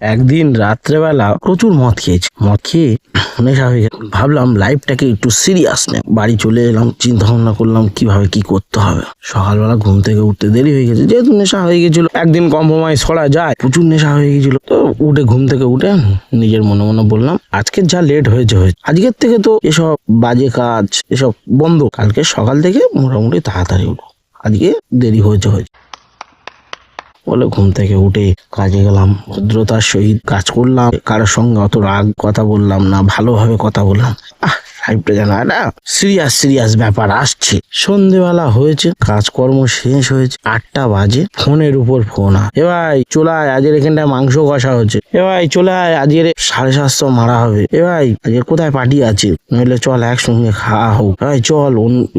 একদিন রাত্রেবেলা প্রচুর মদ খেয়েছি, মদ খেয়ে নেশা হয়ে গেছে। ভাবলাম লাইফটাকে একটু সিরিয়াস নে। বাড়ি চলে এলাম, চিন্তা ভাবনা করলাম কিভাবে কি করতে হবে। সকালবেলা ঘুম থেকে উঠতে দেরি হয়ে গেছে, যেহেতু নেশা হয়ে গেছিল। একদিন কম্প্রোমাইজ করা যায়, প্রচুর নেশা হয়ে গেছিল। তো ঘুম থেকে উঠে নিজের মনে মনে বললাম, আজকে যা লেট হয়েছে হয়েছে, আজকের থেকে তো এসব বাজে কাজ এসব বন্ধ। কালকে সকাল থেকে মোটামুটি তাড়াতাড়ি উঠবো, আজকে দেরি হয়েছে বলে ঘুম থেকে উঠে কাজে গেলাম। ভদ্রতার সহিত কাজ করলাম, কারোর সঙ্গে অত রাগ কথা বললাম না, ভালোভাবে কথা বললাম। লাইফটা যেন একটা সিরিয়াস ব্যাপার আসছে। সন্ধেবেলা হয়েছে, কাজকর্ম শেষ হয়েছে, 8টা বাজে। ফোনের উপর ফোন, এ ভাই চলে আয়, আজকের এখানটায় মাংস কষা হচ্ছে। এ ভাই চলে আয়, আজকের 750 মারা হবে। এ ভাই আজকে কোথায় পার্টি আছে, নইলে চল একসঙ্গে খাওয়া হোক। ভাই চল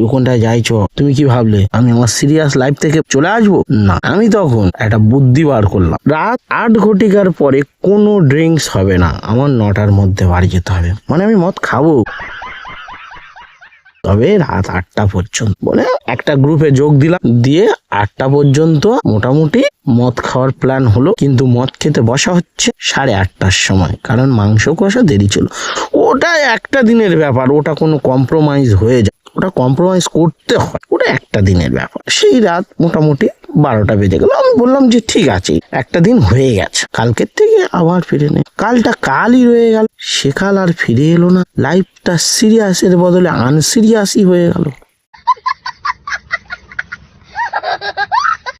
ওখানটায় যাই চ। তুমি কি ভাবলে আমি আমার সিরিয়াস লাইফ থেকে চলে আসবো? না, আমি তখন একটা বুদ্ধি বার করলাম। রাত 8 ঘটিকার পরে কোনো ড্রিঙ্কস হবে না, আমার 9টার মধ্যে বাড়ি যেতে হবে। মানে আমি মদ খাবো, তবে রাত 8টা পর্যন্ত। বলে একটা গ্রুপে যোগ দিলাম, দিয়ে 8টা পর্যন্ত মোটামুটি মদ খাওয়ার প্ল্যান হলো। কিন্তু মদ খেতে বসা হচ্ছে 8:30টার সময়, কারণ মাংস কষা দেরি ছিল। ওটা একটা দিনের ব্যাপার, ওটা কোনো কম্প্রোমাইজ হয়ে যায়, ওটা কম্প্রোমাইজ করতে হয়, ওটা একটা দিনের ব্যাপার। সেই রাত মোটামুটি 12টা বেজে গেল। আমি বললাম যে ঠিক আছে, একটা দিন হয়ে গেছে, কালকের থেকে আবার ফিরে নে। কালটা কালই রয়ে গেল, সেকাল আর ফিরে এলো না। লাইফটা সিরিয়াসের বদলে আনসিরিয়াসই হয়ে গেল।